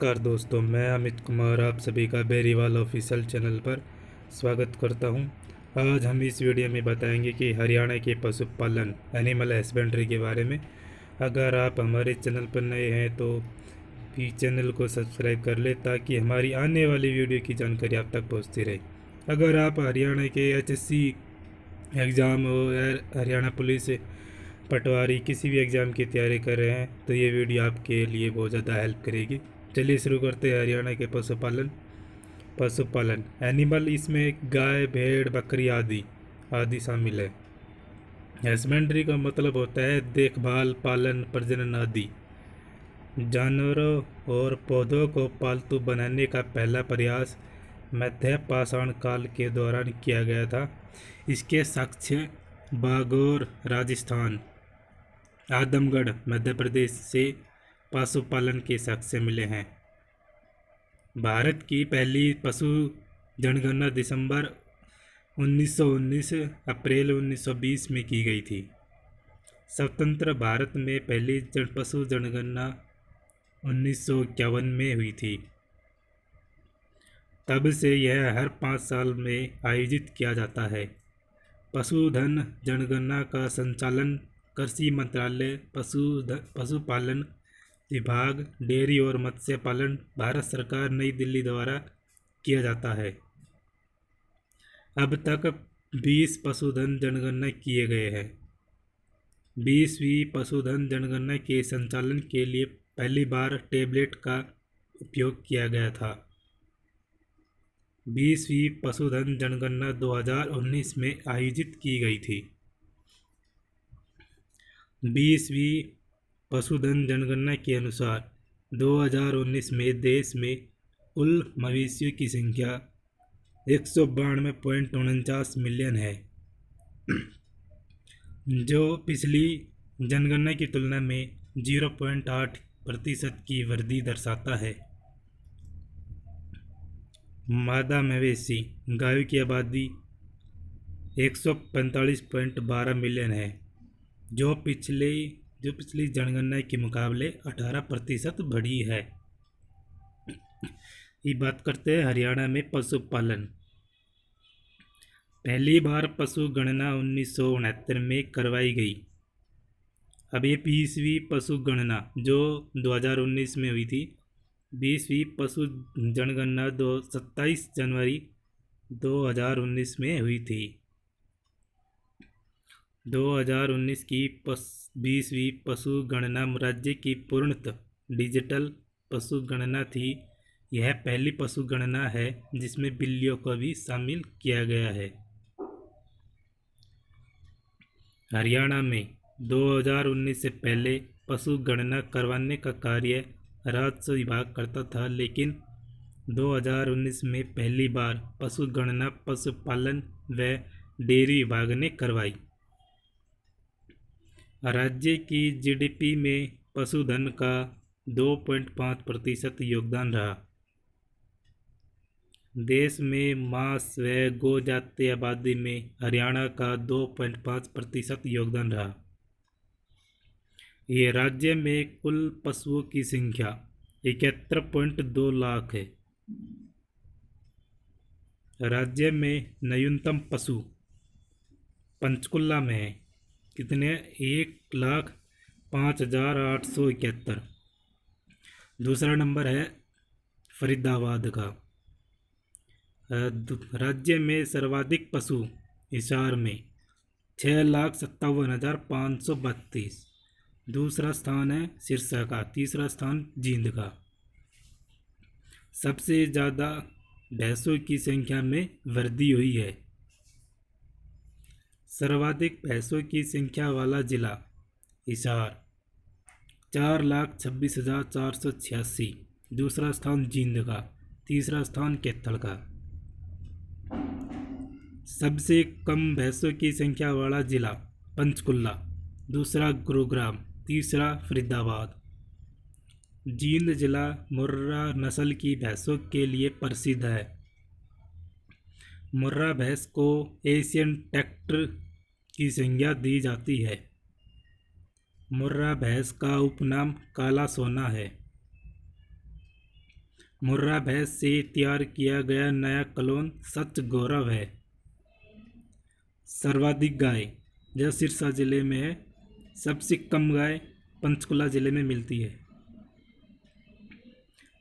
नमस्कार दोस्तों, मैं अमित कुमार आप सभी का बेरीवाल ऑफिशियल चैनल पर स्वागत करता हूं। आज हम इस वीडियो में बताएंगे कि हरियाणा के पशुपालन एनिमल हस्बेंड्री के बारे में। अगर आप हमारे चैनल पर नए हैं तो भी चैनल को सब्सक्राइब कर ले ताकि हमारी आने वाली वीडियो की जानकारी आप तक पहुँचती रहे। अगर आप हरियाणा के HSC एग्ज़ाम और हरियाणा पुलिस पटवारी किसी भी एग्ज़ाम की तैयारी कर रहे हैं तो ये वीडियो आपके लिए बहुत ज़्यादा हेल्प करेगी। चलिए शुरू करते हैं हरियाणा के पशुपालन एनिमल, इसमें गाय, भेड़, बकरी आदि आदि शामिल है। हस्बेंड्री का मतलब होता है देखभाल, पालन, प्रजनन आदि। जानवरों और पौधों को पालतू बनाने का पहला प्रयास मध्य पाषाण काल के दौरान किया गया था। इसके साक्ष्य बागौर राजस्थान, आदमगढ़ मध्य प्रदेश से पशुपालन के साक्ष्य मिले हैं। भारत की पहली पशु जनगणना दिसंबर 1919 अप्रैल 1920 में की गई थी। स्वतंत्र भारत में पहली पशु जनगणना 1951 में हुई थी। तब से यह हर 5 साल में आयोजित किया जाता है। पशुधन जनगणना का संचालन कृषि मंत्रालय, पशुपालन विभाग, डेयरी और मत्स्य पालन, भारत सरकार, नई दिल्ली द्वारा किया जाता है। अब तक 20 पशुधन जनगणना किए गए हैं। 20वीं पशुधन जनगणना के संचालन के लिए पहली बार टैबलेट का उपयोग किया गया था। 20वीं पशुधन जनगणना 2019 में आयोजित की गई थी। 20वीं पशुधन जनगणना के अनुसार 2019 में देश में कुल मवेशियों की संख्या 192.49 मिलियन है, जो पिछली जनगणना की तुलना में 0.8% की वृद्धि दर्शाता है। मादा मवेशी गायों की आबादी 145.12 मिलियन है, जो पिछली जनगणना के मुकाबले 18% बढ़ी है। ये बात करते हैं हरियाणा में पशुपालन। पहली बार पशु गणना 1969 में करवाई गई। अब ये 20वीं पशु गणना जो 2019 में हुई थी, 20वीं पशु जनगणना 27 जनवरी 2019 में हुई थी। 2019 की 20वीं पशु गणना राज्य की पूर्णतः डिजिटल पशु गणना थी। यह पहली पशु गणना है जिसमें बिल्लियों को भी शामिल किया गया है। हरियाणा में 2019 से पहले पशु गणना करवाने का कार्य राजस्व विभाग करता था, लेकिन 2019 में पहली बार पशु गणना पशुपालन व डेयरी विभाग ने करवाई। राज्य की GDP में पशुधन का 2.5% योगदान रहा। देश में मांस व गोजातीय आबादी में हरियाणा का 2.5% योगदान रहा। ये राज्य में कुल पशुओं की संख्या 71.2 लाख है। राज्य में न्यूनतम पशु पंचकुला में है। कितने? 1,05,871। दूसरा नंबर है फरीदाबाद का। राज्य में सर्वाधिक पशु हिसार में 6,57,532। दूसरा स्थान है सिरसा का। तीसरा स्थान जींद का। सबसे ज़्यादा भैंसों की संख्या में वृद्धि हुई है। सर्वाधिक भैंसों की संख्या वाला जिला हिसार 4,26,486। दूसरा स्थान जींद का। तीसरा स्थान कैथल का। सबसे कम भैंसों की संख्या वाला जिला पंचकुला। दूसरा गुरुग्राम। तीसरा फरीदाबाद। जींद जिला मुर्रा नस्ल की भैंसों के लिए प्रसिद्ध है। मुर्रा भैंस को एशियन ट्रैक्टर की संज्ञा दी जाती है। मुर्रा भैंस का उपनाम काला सोना है। मुर्रा भैंस से तैयार किया गया नया कलोन सच गौरव है। सर्वाधिक गाय यह सिरसा जिले में है। सबसे कम गाय पंचकुला जिले में मिलती है।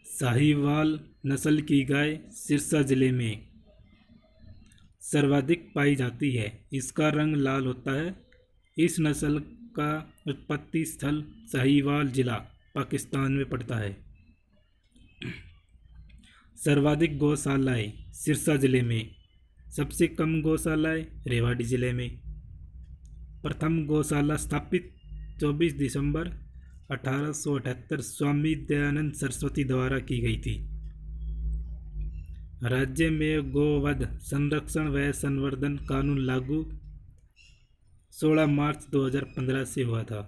साहिवाल नस्ल की गाय सिरसा जिले में सर्वाधिक पाई जाती है। इसका रंग लाल होता है। इस नस्ल का उत्पत्ति स्थल साहिवाल जिला पाकिस्तान में पड़ता है। सर्वाधिक गौशालाएं सिरसा जिले में। सबसे कम गौशालाएं रेवाड़ी जिले में। प्रथम गौशाला स्थापित 24 दिसंबर 1878 स्वामी दयानंद सरस्वती द्वारा की गई थी। राज्य में गोवध संरक्षण व संवर्धन कानून लागू 16 मार्च 2015 से हुआ था।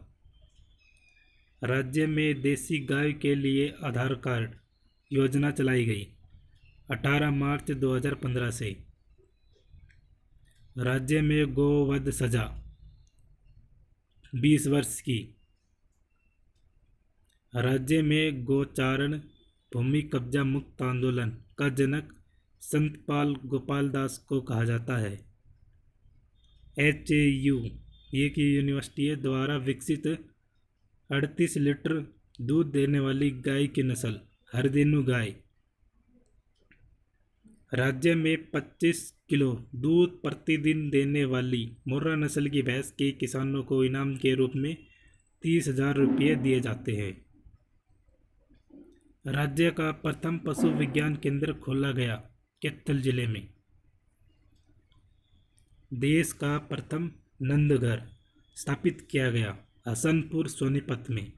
राज्य में देसी गाय के लिए आधार कार्ड योजना चलाई गई 18 मार्च 2015 से। राज्य में गोवध सजा 20 वर्ष की। राज्य में गोचारण भूमि कब्जा मुक्त आंदोलन का जनक संत पाल गोपाल दास को कहा जाता है। HAU एक यूनिवर्सिटी द्वारा विकसित 38 लीटर दूध देने वाली गाय की नस्ल हरदेनु गाय। राज्य में 25 किलो दूध प्रतिदिन देने वाली मुर्रा नस्ल की भैंस के किसानों को इनाम के रूप में 30,000 रुपये दिए जाते हैं। राज्य का प्रथम पशु विज्ञान केंद्र खोला गया कैथल जिले में। देश का प्रथम नंदघर स्थापित किया गया हसनपुर सोनीपत में।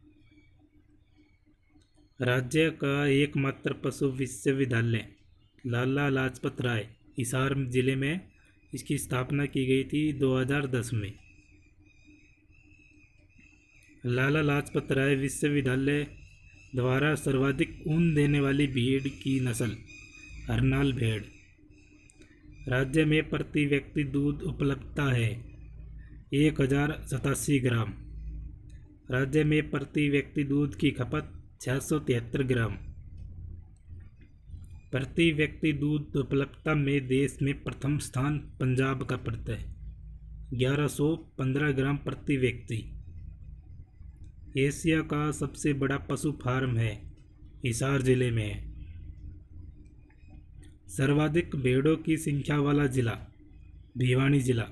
राज्य का एकमात्र पशु विश्वविद्यालय लाला लाजपत राय हिसार जिले में इसकी स्थापना की गई थी 2010 में। लाला लाजपत राय विश्वविद्यालय द्वारा सर्वाधिक ऊन देने वाली भेड़ की नस्ल हरनाल भेड़। राज्य में प्रति व्यक्ति दूध उपलब्धता है 1087 ग्राम। राज्य में प्रति व्यक्ति दूध की खपत 673 ग्राम। प्रति व्यक्ति दूध उपलब्धता में देश में प्रथम स्थान पंजाब का पड़ता है 1115 ग्राम प्रति व्यक्ति। एशिया का सबसे बड़ा पशु फार्म है हिसार जिले में है। सर्वाधिक भेड़ों की संख्या वाला जिला भिवानी जिला।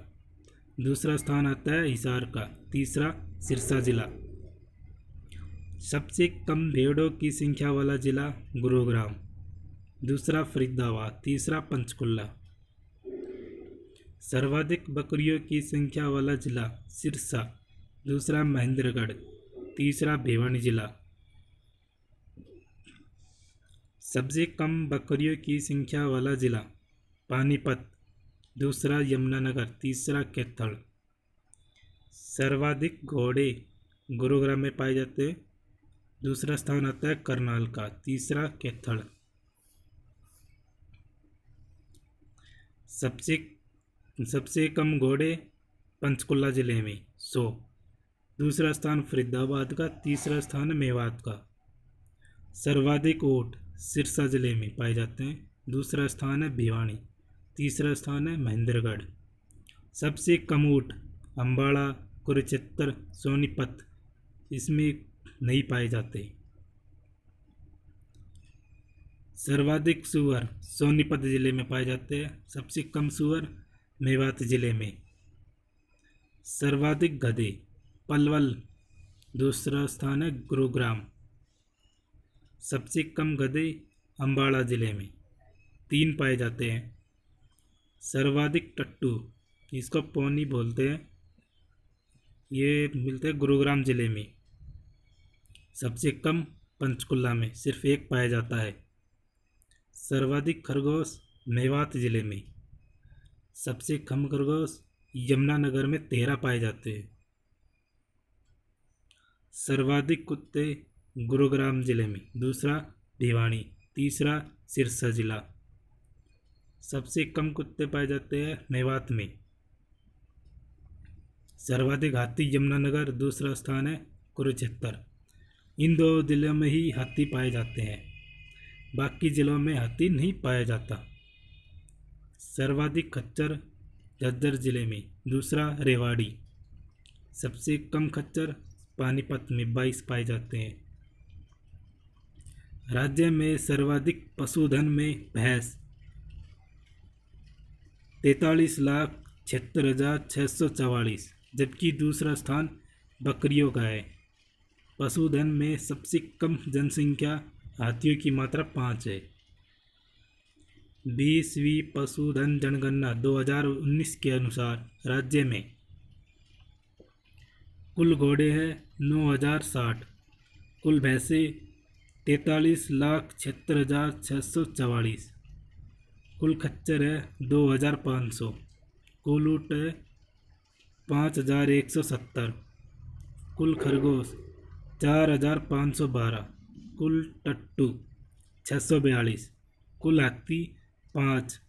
दूसरा स्थान आता है हिसार का। तीसरा सिरसा जिला। सबसे कम भेड़ों की संख्या वाला जिला गुरुग्राम। दूसरा फरीदाबाद। तीसरा पंचकुला। सर्वाधिक बकरियों की संख्या वाला जिला सिरसा। दूसरा महेंद्रगढ़। तीसरा भिवानी जिला। सबसे कम बकरियों की संख्या वाला जिला पानीपत। दूसरा यमुनानगर। तीसरा कैथल। सर्वाधिक घोड़े गुरुग्राम में पाए जाते हैं। दूसरा स्थान आता है करनाल का। तीसरा कैथल। सबसे कम घोड़े पंचकुला जिले में 100। दूसरा स्थान फरीदाबाद का। तीसरा स्थान मेवात का। सर्वाधिक ऊंट सिरसा जिले में पाए जाते हैं। दूसरा स्थान है भिवानी। तीसरा स्थान है महेंद्रगढ़। सबसे कम ऊंट अम्बाड़ा कुरुक्षेत्र सोनीपत इसमें नहीं पाए जाते। सर्वाधिक सूअर सोनीपत जिले में पाए जाते हैं। सबसे कम सूअर मेवात जिले में। सर्वाधिक गधे पलवल। दूसरा स्थान है गुरुग्राम। सबसे कम गधे अम्बाड़ा जिले में 3 पाए जाते हैं। सर्वाधिक टट्टू इसको पौनी बोलते हैं, ये मिलते हैं गुरुग्राम जिले में। सबसे कम पंचकुला में सिर्फ 1 पाया जाता है। सर्वाधिक खरगोश मेवात जिले में। सबसे कम खरगोश यमुनानगर में 13 पाए जाते हैं। सर्वाधिक कुत्ते गुरुग्राम जिले में। दूसरा भिवानी। तीसरा सिरसा जिला। सबसे कम कुत्ते पाए जाते हैं मेवात में। सर्वाधिक हाथी यमुनानगर। दूसरा स्थान है कुरुक्षेत्र। इन 2 जिलों में ही हाथी पाए जाते हैं। बाकी जिलों में हाथी नहीं पाया जाता। सर्वाधिक खच्चर झज्जर जिले में, दूसरा रेवाड़ी। सबसे कम खच्चर पानीपत में 22 पाए जाते हैं। राज्य में सर्वाधिक पशुधन में भैंस 43,76,644, जबकि दूसरा स्थान बकरियों का है। पशुधन में सबसे कम जनसंख्या, हाथियों की मात्रा 5 है। 20वीं पशुधन जनगणना 2019 के अनुसार राज्य में कुल घोड़े हैं 9,060, कुल भैंसे 43,76,644, कुल खच्चर है 2,500, कुल ऊँट है 5,170, कुल खरगोश 4,512, कुल टट्टू 642, कुल हाथी 5,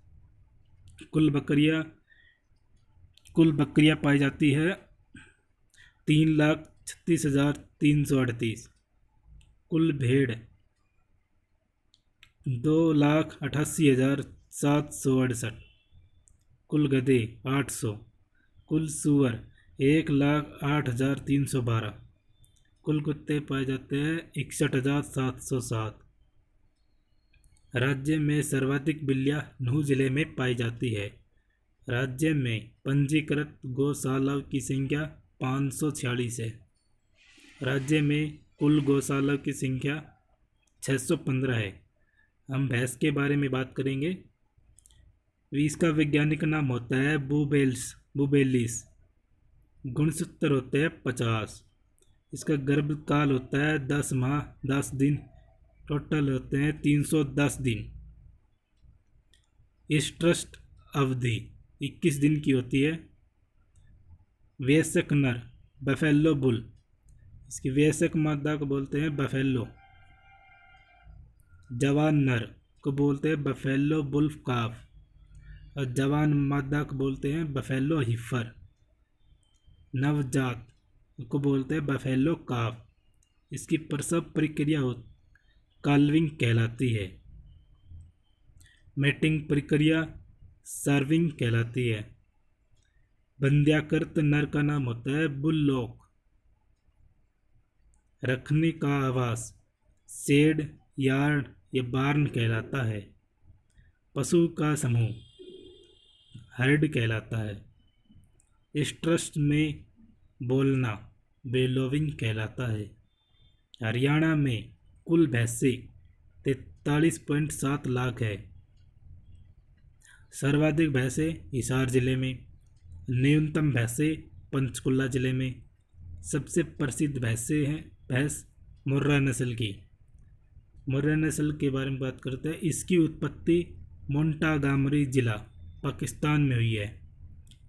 कुल बकरियां पाई जाती है 3,36,338, कुल भेड़ 2,88,768, कुल गधे 800, कुल सूअर 1,08,312, कुल कुत्ते पाए जाते हैं 61,707। राज्य में सर्वाधिक बिल्लियाँ नूह जिले में पाई जाती है। राज्य में पंजीकृत गौशालाओं की संख्या 546 है। राज्य में कुल गौशालाओं की संख्या 615 है। हम भैंस के बारे में बात करेंगे। इसका वैज्ञानिक नाम होता है बुबेलिस। गुणसूत्र होते हैं 50। इसका गर्भकाल होता है 10 माह 10 दिन, टोटल होते हैं 310 दिन। एस्ट्रस अवधि 21 दिन की होती है। वयस्क नर बफेलो बुल, इसकी वयस्क मादा को बोलते हैं बफेलो। जवान नर को बोलते हैं बफेलो बुल्फ काफ और जवान मादा को बोलते हैं बफेलो हिफर। नवजात को बोलते हैं बफेलो काफ। इसकी प्रसव प्रक्रिया काल्विंग कहलाती है। मेटिंग प्रक्रिया सर्विंग कहलाती है। बंध्याकृत नर का नाम होता है बुललॉक। रखने का आवास शेड, यार्ड या बार्न कहलाता है। पशु का समूह हर्ड कहलाता है। एस्ट्रस में बोलना बेलोविंग कहलाता है। हरियाणा में कुल भैंसे 43.7 लाख है। सर्वाधिक भैंसे हिसार जिले में, न्यूनतम भैंसे पंचकुला जिले में। सबसे प्रसिद्ध भैंसे हैं भैंस मुर्रा नस्ल की। मुर्रा नस्ल के बारे में बात करते हैं। इसकी उत्पत्ति मोंटागामरी जिला पाकिस्तान में हुई है।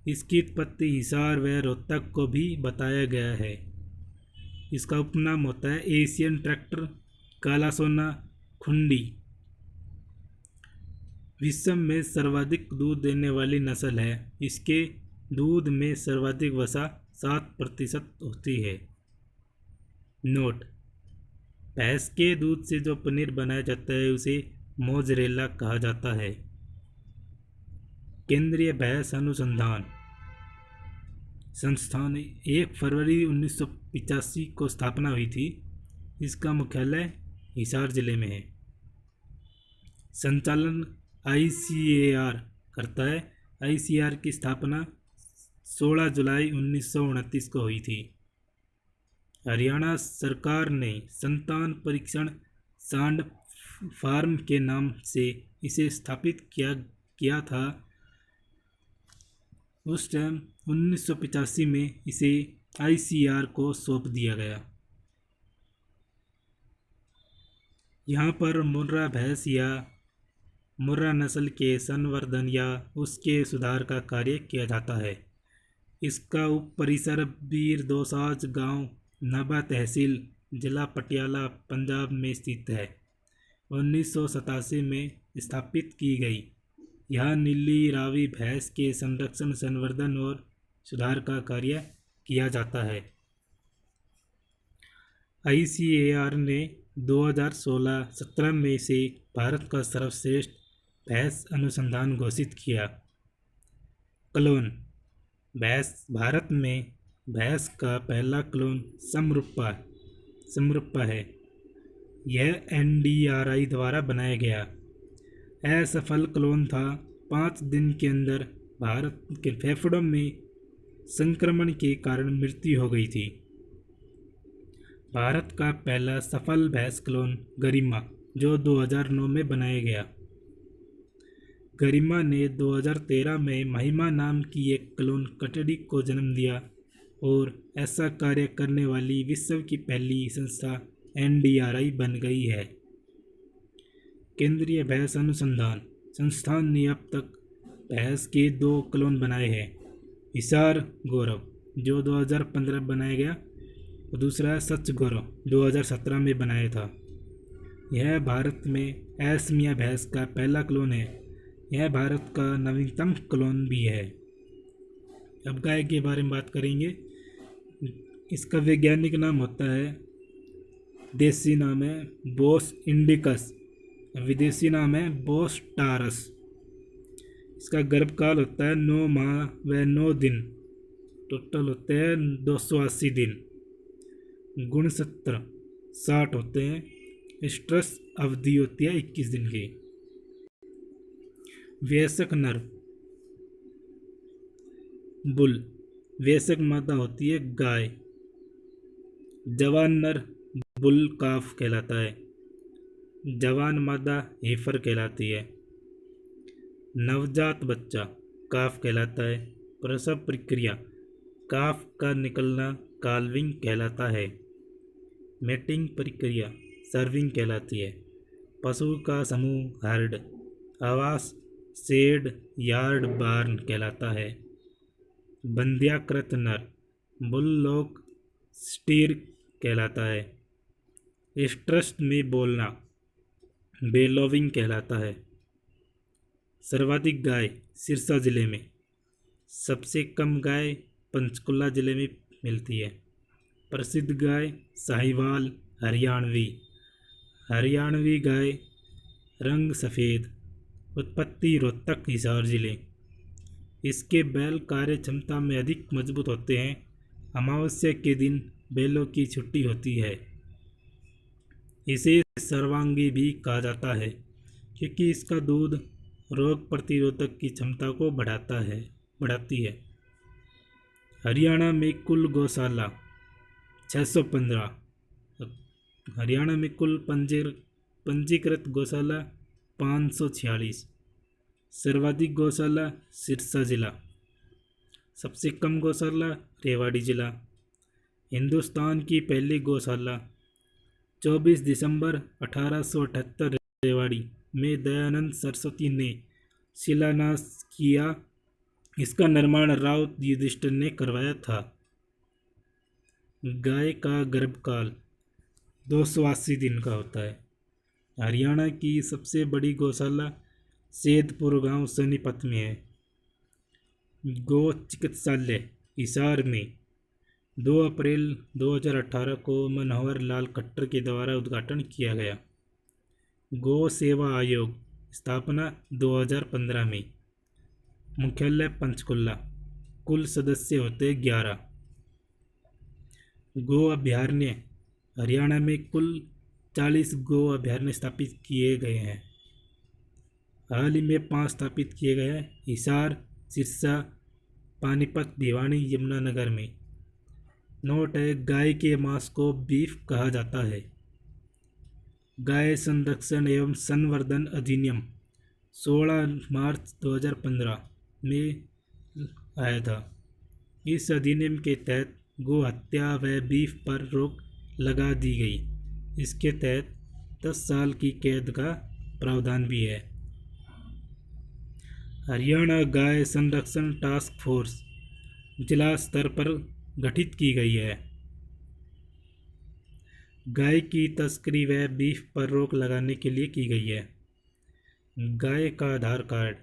इसकी उत्पत्ति हिसार व रोहतक को भी बताया गया है। इसका उपनाम होता है एशियन ट्रैक्टर, काला सोना, खुंडी। विश्व में सर्वाधिक दूध देने वाली नस्ल है। इसके दूध में सर्वाधिक वसा 7% होती है। नोट: भैंस के दूध से जो पनीर बनाया जाता है उसे मोज़रेला कहा जाता है। केंद्रीय भैंस अनुसंधान संस्थान 1 फरवरी 1985 को स्थापना हुई थी। इसका मुख्यालय हिसार जिले में है। संचालन ICAR करता है। ICAR की स्थापना 16 जुलाई 1929 को हुई थी। हरियाणा सरकार ने संतान परीक्षण सांड फार्म के नाम से इसे स्थापित किया था। उस टाइम 1985 में इसे ICAR को सौंप दिया गया। यहाँ पर मुर्रा भैंस या मुर्रा नस्ल के संवर्धन या उसके सुधार का कार्य किया जाता है। इसका उप परिसर बीर दोसांझ गांव, नाभा तहसील, जिला पटियाला, पंजाब में स्थित है। 1987 में स्थापित की गई। यहाँ नीली रावी भैंस के संरक्षण, संवर्धन और सुधार का कार्य किया जाता है। ICAR ने 2016-17 में इसे भारत का सर्वश्रेष्ठ भैंस अनुसंधान घोषित किया। क्लोन भैंस भारत में भैंस का पहला क्लोन समरूपा है। यह NDRI द्वारा बनाया गया असफल क्लोन था। 5 दिन के अंदर भारत के फेफड़ों में संक्रमण के कारण मृत्यु हो गई थी। भारत का पहला सफल भैंस क्लोन गरिमा, जो 2009 में बनाया गया। गरिमा ने 2013 में महिमा नाम की एक क्लोन कटड़ी को जन्म दिया और ऐसा कार्य करने वाली विश्व की पहली संस्था NDRI बन गई है। केंद्रीय भैंस अनुसंधान संस्थान ने अब तक भैंस के 2 क्लोन बनाए हैं। हिसार गौरव, जो 2015 बनाया गया, और दूसरा सच गौरव 2017 में बनाया था। यह भारत में एस्मिया भैंस का पहला क्लोन है। यह भारत का नवीनतम क्लोन भी है। अब गाय के बारे में बात करेंगे। इसका वैज्ञानिक नाम होता है, देसी नाम है बोस इंडिकस, विदेशी नाम है बोस टारस। इसका गर्भकाल होता है 9 माह व 9 दिन, टोटल होते हैं 280 दिन। गुणसूत्र 60 होते हैं। स्ट्रेस अवधि होती है 21 दिन की। वयस्क नर बुल, वयस्क मादा होती है गाय। जवान नर बुल काफ कहलाता है। जवान मादा हेफर कहलाती है। नवजात बच्चा काफ कहलाता है। प्रसव प्रक्रिया काफ का निकलना काल्विंग कहलाता है। मेटिंग प्रक्रिया सर्विंग कहलाती है। पशु का समूह हर्ड, आवास शेड यार्ड बार्न कहलाता है। बंध्याकृत नर बुललॉक स्टीर कहलाता है। स्ट्रस में बोलना बेलोविंग कहलाता है। सर्वाधिक गाय सिरसा जिले में, सबसे कम गाय पंचकुला जिले में मिलती है। प्रसिद्ध गाय साहिवाल हरियाणवी, हरियाणवी गाय रंग सफ़ेद, उत्पत्ति रोहतक हिसार जिले। इसके बैल कार्य क्षमता में अधिक मजबूत होते हैं। अमावस्या के दिन बैलों की छुट्टी होती है। इसे सर्वांगी भी कहा जाता है क्योंकि इसका दूध रोग प्रतिरोधक की क्षमता को बढ़ाती है। हरियाणा में कुल गौशाला 615। हरियाणा में कुल पंजीकृत गौशाला 546। सर्वाधिक गौशाला सिरसा जिला, सबसे कम गौशाला रेवाड़ी जिला। हिंदुस्तान की पहली गौशाला 24 दिसंबर 1878 रेवाड़ी में दयानंद सरस्वती ने शिलान्यास किया। इसका निर्माण राव युधिष्ठिर ने करवाया था। गाय का गर्भकाल 280 दिन का होता है। हरियाणा की सबसे बड़ी गौशाला सैदपुर गांव सोनीपत में है। गौ चिकित्सालय हिसार में 2 अप्रैल 2018 को मनोहर लाल खट्टर के द्वारा उद्घाटन किया गया। गौ सेवा आयोग स्थापना 2015 में। मुख्यालय पंचकुला। कुल सदस्य होते 11। गौ अभयारण्य हरियाणा में कुल 40 गौ अभयारण्य स्थापित किए गए हैं। हाल ही में 5 स्थापित किए गए हैं, हिसार, सिरसा, पानीपत, भिवानी, यमुनानगर में। नोट है, गाय के मांस को बीफ कहा जाता है। गाय संरक्षण एवं संवर्धन अधिनियम 16 मार्च 2015 में आया था। इस अधिनियम के तहत गौ हत्या व बीफ पर रोक लगा दी गई। इसके तहत 10 साल की कैद का प्रावधान भी है। हरियाणा गाय संरक्षण टास्क फोर्स जिला स्तर पर गठित की गई है। गाय की तस्करी व बीफ पर रोक लगाने के लिए की गई है। गाय का आधार कार्ड,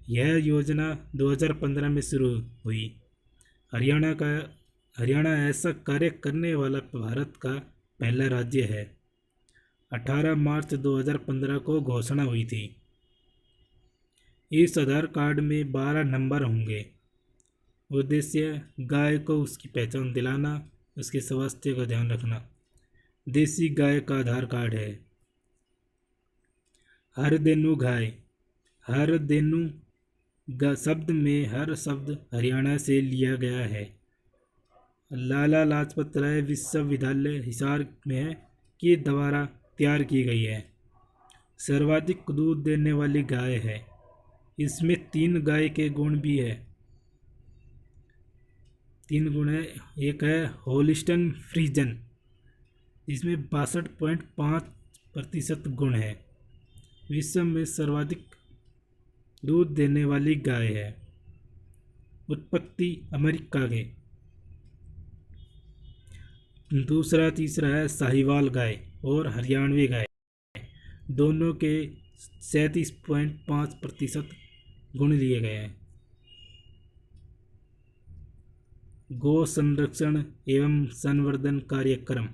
यह योजना 2015 में शुरू हुई। हरियाणा ऐसा कार्य करने वाला भारत का पहला राज्य है। 18 मार्च 2015 को घोषणा हुई थी। इस आधार कार्ड में 12 नंबर होंगे। उद्देश्य गाय को उसकी पहचान दिलाना, उसके स्वास्थ्य का ध्यान रखना। देसी गाय का आधार कार्ड है। हरदेनु गाय, हरदेनु शब्द में हर शब्द हरियाणा से लिया गया है। लाला लाजपत राय विश्वविद्यालय हिसार में के द्वारा तैयार की गई है। सर्वाधिक दूध देने वाली गाय है। इसमें 3 गाय के गुण भी है। 3 गुण है। एक है होलिस्टन फ्रीजन, इसमें 62.5% गुण है। विश्व में सर्वाधिक दूध देने वाली गाय है। उत्पत्ति अमेरिका के। तीसरा है साहिवाल गाय और हरियाणवी गाय, दोनों के 37.5% गुण लिए गए हैं। गौ संरक्षण एवं संवर्धन कार्यक्रम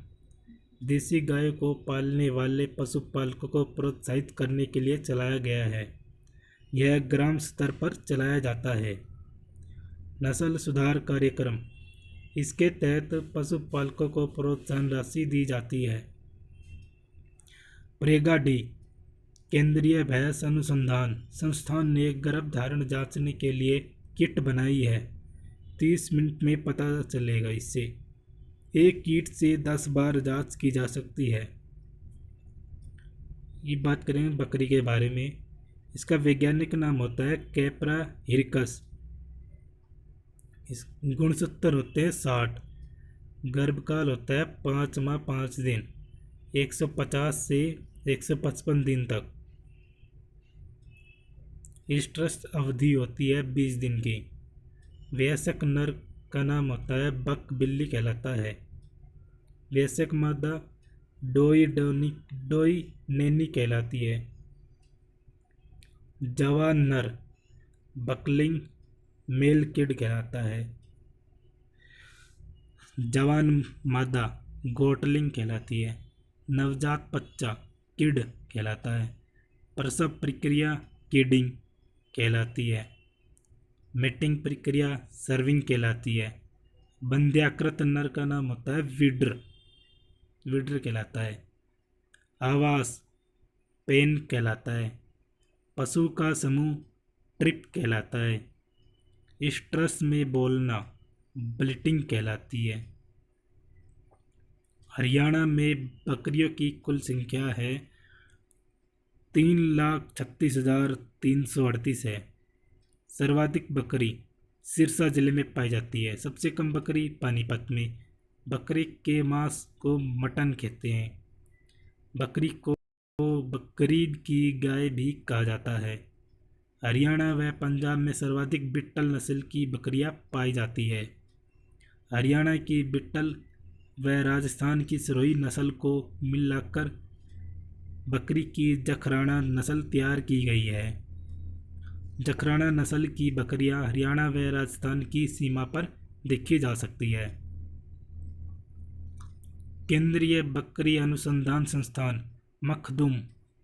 देसी गाय को पालने वाले पशुपालकों को प्रोत्साहित करने के लिए चलाया गया है। यह ग्राम स्तर पर चलाया जाता है। नस्ल सुधार कार्यक्रम, इसके तहत पशुपालकों को प्रोत्साहन राशि दी जाती है। प्रेगा डी, केंद्रीय भैंस अनुसंधान संस्थान ने गर्भधारण जांचने के लिए किट बनाई है। 30 मिनट में पता चलेगा। इससे एक किट से 10 बार जांच की जा सकती है। ये बात करें बकरी के बारे में। इसका वैज्ञानिक नाम होता है कैपरा हिरकस। इस गुणसूत्र होते हैं 60। गर्भकाल होता है 5 माह 5 दिन, 150 से 155 दिन तक। स्ट्रेस अवधि होती है 20 दिन की। वयस्क नर का नाम होता है बक बिल्ली कहलाता है। वयस्क मादा डोई नैनी कहलाती है। जवान नर बकलिंग मेल किड कहलाता है। जवान मादा गोटलिंग कहलाती है। नवजात बच्चा किड कहलाता है। प्रसव प्रक्रिया किडिंग कहलाती है। मेटिंग प्रक्रिया सर्विंग कहलाती है। बंध्याकृत नर का नाम होता है विड्र कहलाता है। आवास पेन कहलाता है। पशु का समूह ट्रिप कहलाता है। स्ट्रेस में बोलना ब्लिटिंग कहलाती है। हरियाणा में बकरियों की कुल संख्या है 3,36,338 है। सर्वाधिक बकरी सिरसा जिले में पाई जाती है। सबसे कम बकरी पानीपत में। बकरी के मांस को मटन कहते हैं। बकरी को बकरी की गाय भी कहा जाता है। हरियाणा व पंजाब में सर्वाधिक बिट्टल नस्ल की बकरियां पाई जाती है। हरियाणा की बिट्टल व राजस्थान की सिरोही नस्ल को मिलाकर बकरी की जखराना नस्ल तैयार की गई है। जखराना नस्ल की बकरियां हरियाणा व राजस्थान की सीमा पर देखी जा सकती है। केंद्रीय बकरी अनुसंधान संस्थान मखदूम,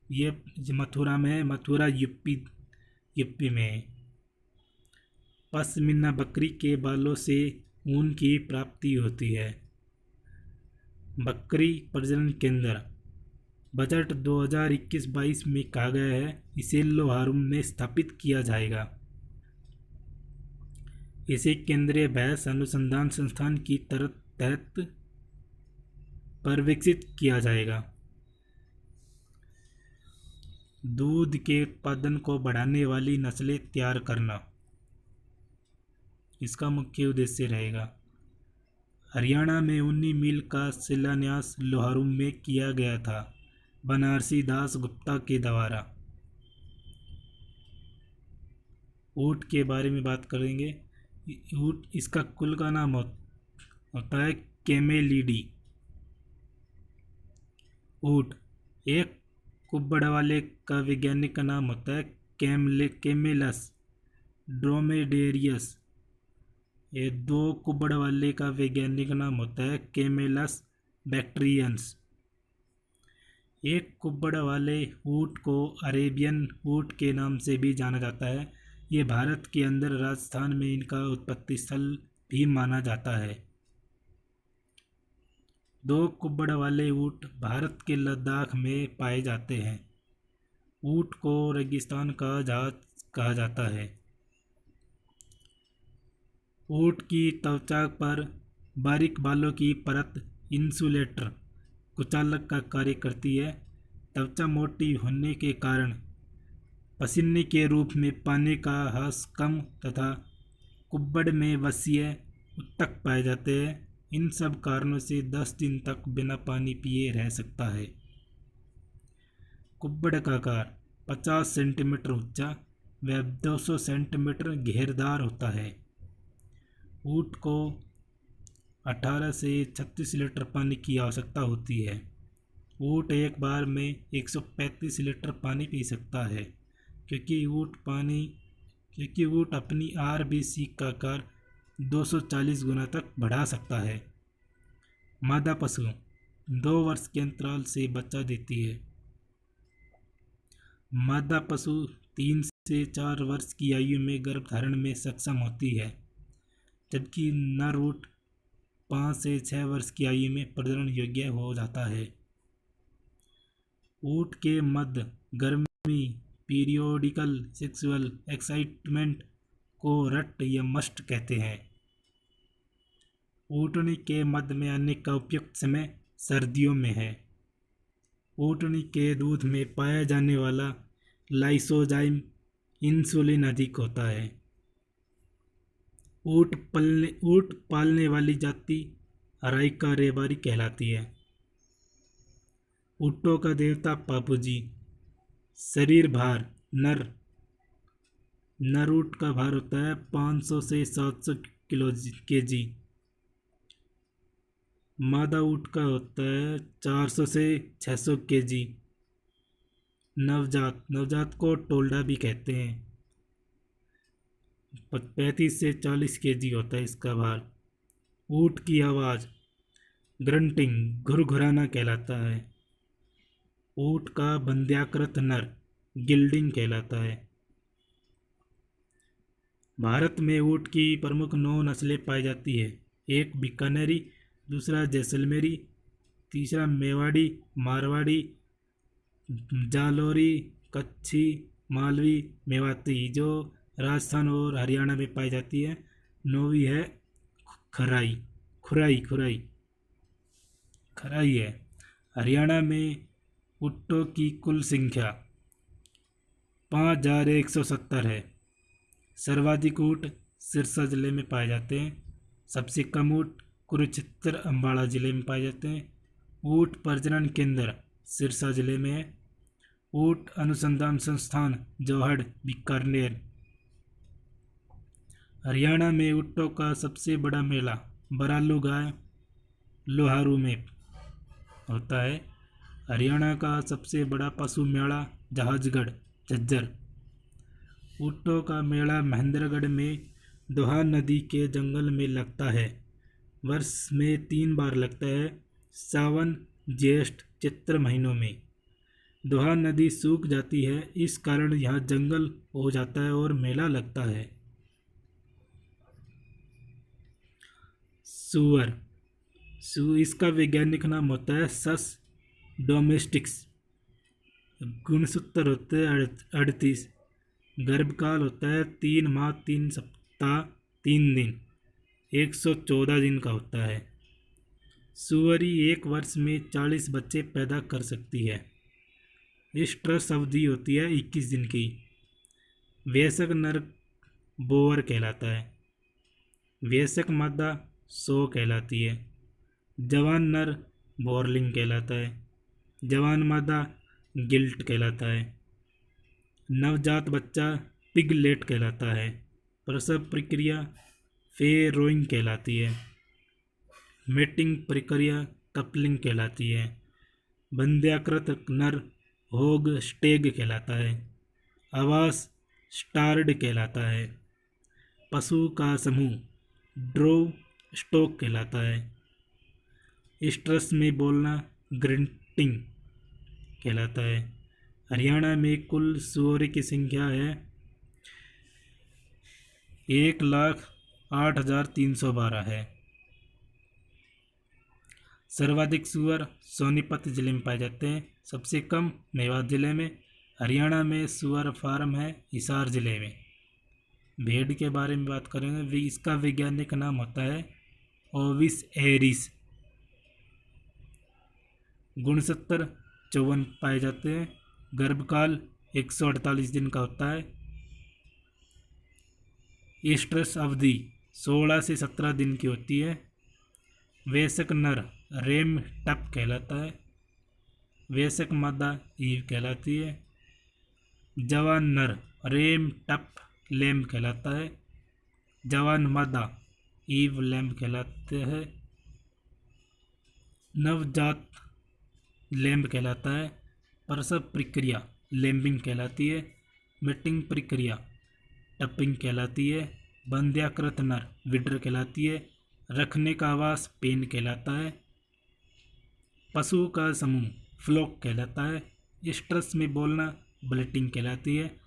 ये मथुरा में है। मथुरा यूपी में। पश्मीना बकरी के बालों से ऊन की प्राप्ति होती है। बकरी प्रजनन केंद्र बजट 2021-22 में कहा गया है इसे लोहारुम में स्थापित किया जाएगा। इसे केंद्रीय भैंस अनुसंधान संस्थान की तहत पर विकसित किया जाएगा। दूध के उत्पादन को बढ़ाने वाली नस्लें तैयार करना इसका मुख्य उद्देश्य रहेगा। हरियाणा में ऊनी मिल का शिलान्यास लोहारुम में किया गया था बनारसी दास गुप्ता के द्वारा। ऊँट के बारे में बात करेंगे। ऊँट इसका कुल का नाम होता है कैमेलिडी। ऊँट एक कुब्बड़ वाले का वैज्ञानिक का नाम होता है कैमेलस ड्रोमेडेरियस। ये 2 कुब्बड़ वाले का वैज्ञानिक नाम होता है कैमेलस बैक्ट्रियंस। एक कुब्बड़ वाले ऊँट को अरेबियन ऊँट के नाम से भी जाना जाता है। ये भारत के अंदर राजस्थान में इनका उत्पत्ति स्थल भी माना जाता है। दो कुब्बड़ वाले ऊँट भारत के लद्दाख में पाए जाते हैं। ऊँट को रेगिस्तान का जहाज कहा जाता है। ऊँट की त्वचा पर बारीक बालों की परत इंसुलेटर कुचालक का कार्य करती है। त्वचा मोटी होने के कारण पसीने के रूप में पानी का ह्रास कम तथा कुब्बड़ में वसीय उत्तक पाए जाते हैं। इन सब कारणों से 10 दिन तक बिना पानी पिए रह सकता है। कुब्बड़ का आकार 50 सेंटीमीटर ऊंचा व 200 सेंटीमीटर घेरदार होता है। ऊँट को 18 से 36 लीटर पानी की आवश्यकता होती है। ऊँट एक बार में 135 लीटर पानी पी सकता है, क्योंकि ऊँट अपनी आरबीसी का आकार 240 गुना तक बढ़ा सकता है। मादा पशु 2 वर्ष के अंतराल से बच्चा देती है। मादा पशु 3 से 4 वर्ष की आयु में गर्भधारण में सक्षम होती है, जबकि नर ऊँट 5 से 6 वर्ष की आयु में प्रजनन योग्य हो जाता है। ऊँट के मध्य गर्मी पीरियोडिकल सेक्सुअल एक्साइटमेंट को रट या मस्ट कहते हैं। ऊँटनी के मध्य में आने का उपयुक्त समय सर्दियों में है। ऊँटनी के दूध में पाया जाने वाला लाइसोजाइम इंसुलिन अधिक होता है। ऊँट पालने वाली जाति अराइका रेबारी कहलाती है। ऊँटों का देवता पापूजी। शरीर भार नर ऊँट का भार होता है 500 से 700 किलो केजी। मादा ऊँट का होता है 400 से 600 केजी। नवजात को टोल्डा भी कहते हैं। 35 से 40 केजी होता है इसका भार। ऊँट की आवाज़ ग्रंटिंग घुरघुराना कहलाता है। ऊँट का बंध्याकृत नर गिल्डिंग कहलाता है। भारत में ऊँट की प्रमुख 9 नस्लें पाई जाती है। एक बीकानेरी, दूसरा जैसलमेरी, तीसरा मेवाड़ी, मारवाड़ी, जालौरी, कच्छी, मालवी, मेवाती, जो राजस्थान और हरियाणा में पाई जाती है। 9वीं है खराई है। हरियाणा में ऊँटों की कुल संख्या 5170 है। सर्वाधिक ऊँट सिरसा जिले में पाए जाते हैं। सबसे कम ऊँट कुरुक्षेत्र अम्बाड़ा जिले में पाए जाते हैं। ऊँट प्रजनन केंद्र सिरसा जिले में है। ऊँट अनुसंधान संस्थान जोहड़ बीकानेर। हरियाणा में ऊँटों का सबसे बड़ा मेला बरालू गाय लोहारू में होता है। हरियाणा का सबसे बड़ा पशु मेला जहाजगढ़ झज्जर। ऊँटों का मेला महेंद्रगढ़ में दोहा नदी के जंगल में लगता है। वर्ष में 3 बार लगता है, सावन, ज्येष्ठ, चित्र महीनों में। दोहा नदी सूख जाती है, इस कारण यहाँ जंगल हो जाता है और मेला लगता है। सुअर इसका वैज्ञानिक नाम होता है सस डोमेस्टिक्स। गुणसूत्र होते हैं 38। गर्भकाल होता है 3 माह 3 सप्ताह 3 दिन, 114 दिन का होता है। सुअरी एक वर्ष में 40 बच्चे पैदा कर सकती है। स्ट्रेस अवधि होती है 21 दिन की। वयस्क नर बोअर कहलाता है। वयस्क मादा सो कहलाती है। जवान नर बोरलिंग कहलाता है। जवान मादा गिल्ट कहलाता है। नवजात बच्चा पिगलेट कहलाता है। प्रसव प्रक्रिया फेरोइंग कहलाती है। मेटिंग प्रक्रिया कपलिंग कहलाती है। बंध्याकृत नर होग स्टेग कहलाता है। आवास स्टार्ड कहलाता है। पशु का समूह ड्रोव स्टॉक कहलाता है। स्ट्रेस में बोलना ग्रंटिंग। कहलाता है। हरियाणा में कुल सूअर की संख्या है 1,08,312 है। सर्वाधिक सूअर सोनीपत जिले में पाए जाते हैं, सबसे कम मेवात जिले में। हरियाणा में सूअर फार्म है हिसार जिले में। भेड़ के बारे में बात करेंगे, इसका वैज्ञानिक नाम होता है ओविस एरिस। गुणसूत्र 54 पाए जाते हैं। गर्भकाल 148 दिन का होता है। ईस्ट्रस अवधि 16 से 17 दिन की होती है। वयस्क नर रेम टप कहलाता है। वयस्क मादा ईव कहलाती है। जवान नर रेम टप लैम्ब कहलाता है। जवान मादा ईव लैम्ब कहलाते हैं। नवजात लैम्ब कहलाता है। प्रसव प्रक्रिया लैम्बिंग कहलाती है। मिटिंग प्रक्रिया टपिंग कहलाती है। बंध्याकृत नर विड्र कहलाती है। रखने का आवास पेन कहलाता है। पशु का समूह फ्लॉक कहलाता है। स्ट्रस में बोलना ब्लटिंग कहलाती है।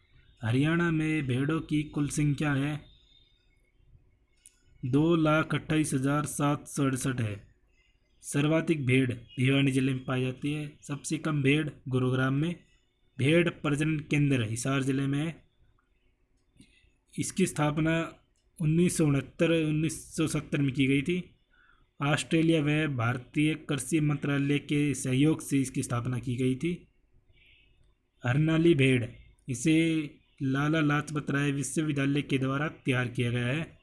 हरियाणा में भेड़ों की कुल संख्या है 2,28,768 है। सर्वाधिक भेड़ भिवानी जिले में पाई जाती है, सबसे कम भेड़ गुरुग्राम में। भेड़ प्रजनन केंद्र हिसार जिले में है। इसकी स्थापना 1969-1970 में की गई थी। ऑस्ट्रेलिया व भारतीय कृषि मंत्रालय के सहयोग से इसकी स्थापना की गई थी। हरनाली भेड़, इसे लाला लाजपत राय विश्वविद्यालय के द्वारा तैयार किया गया है।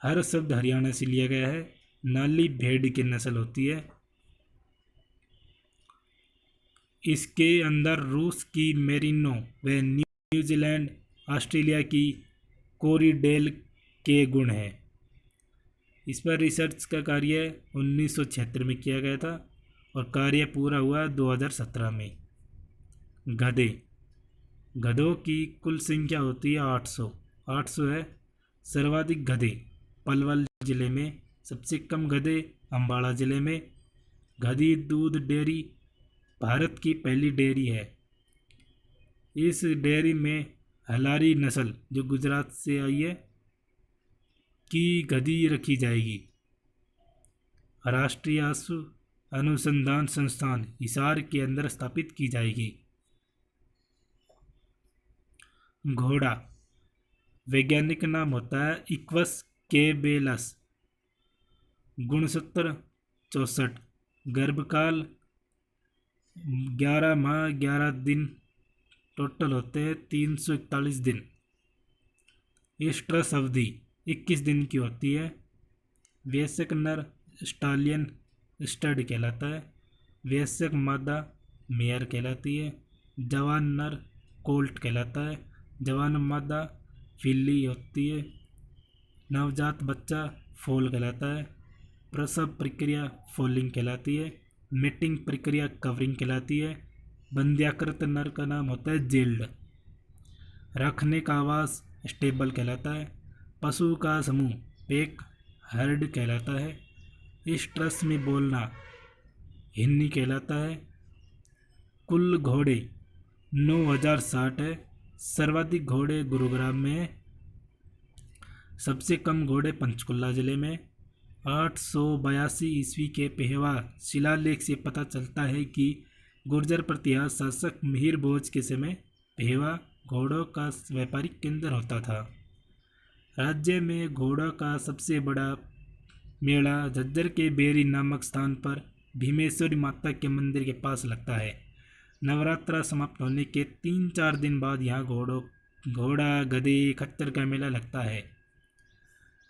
हर शब्द हरियाणा से लिया गया है। नाली भेड़ की नस्ल होती है। इसके अंदर रूस की मेरिनो व न्यूजीलैंड ऑस्ट्रेलिया की कोरिडेल के गुण हैं। इस पर रिसर्च का कार्य 1976 में किया गया था और कार्य पूरा हुआ 2017 में। गधे, गधों की कुल संख्या होती है 800 है। सर्वाधिक गधे पलवल जिले में, सबसे कम गधे अम्बाड़ा जिले में। गधी दूध डेयरी भारत की पहली डेयरी है। इस डेयरी में हलारी नस्ल जो गुजरात से आई है की गधी रखी जाएगी। राष्ट्रीय पशु अनुसंधान संस्थान हिसार के अंदर स्थापित की जाएगी। घोड़ा, वैज्ञानिक नाम होता है इक्वस केबेलस। गुणसूत्र 64। गर्भकाल 11 माह 11 दिन टोटल होते हैं, 341 दिन। ईस्ट्रस अवधि 21 दिन की होती है। वयस्क नर स्टालियन स्टड कहलाता है। वयस्क मादा मेयर कहलाती है। जवान नर कोल्ट कहलाता है। जवान मादा फिल्ली होती है। नवजात बच्चा फोल कहलाता है। प्रसव प्रक्रिया फोलिंग कहलाती है। मिटिंग प्रक्रिया कवरिंग कहलाती है। बंध्याकृत नर का नाम होता है जेल्ड। रखने का आवास स्टेबल कहलाता है। पशु का समूह पैक हर्ड कहलाता है। ईस्ट्रस में बोलना हिन्नी कहलाता है। कुल घोड़े 9,060 है। सर्वाधिक घोड़े गुरुग्राम में है। सबसे कम घोड़े पंचकुला जिले में। 882 ईस्वी के पेहवा शिलालेख से पता चलता है कि गुर्जर प्रतिहार शासक मिहिर भोज के समय पेहवा घोड़ों का व्यापारिक केंद्र होता था। राज्य में घोड़ों का सबसे बड़ा मेला झज्जर के बेरी नामक स्थान पर भीमेश्वरी माता के मंदिर के पास लगता है। नवरात्रा समाप्त होने के 3-4 दिन बाद यहाँ घोड़ा गधे खच्चर का मेला लगता है।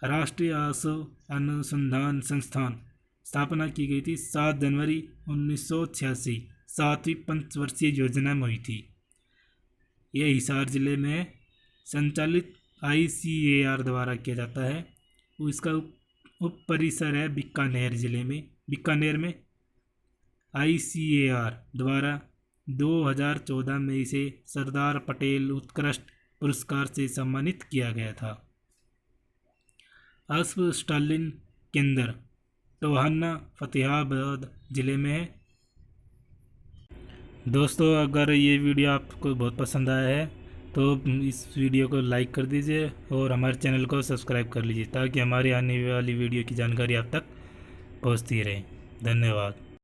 राष्ट्रीय पशु अनुसंधान संस्थान स्थापना की गई थी 7 जनवरी 1986, 7वीं पंचवर्षीय योजना में हुई थी। यह हिसार जिले में संचालित ICAR द्वारा किया जाता है। इसका उप परिसर है बीकानेर में। ICAR द्वारा 2014 में इसे सरदार पटेल उत्कृष्ट पुरस्कार से सम्मानित किया गया था। अश्व स्टालिन केंद्र टोहाना फतेहाबाद जिले में है। दोस्तों, अगर ये वीडियो आपको बहुत पसंद आया है तो इस वीडियो को लाइक कर दीजिए और हमारे चैनल को सब्सक्राइब कर लीजिए ताकि हमारी आने वाली वीडियो की जानकारी आप तक पहुंचती रहे। धन्यवाद।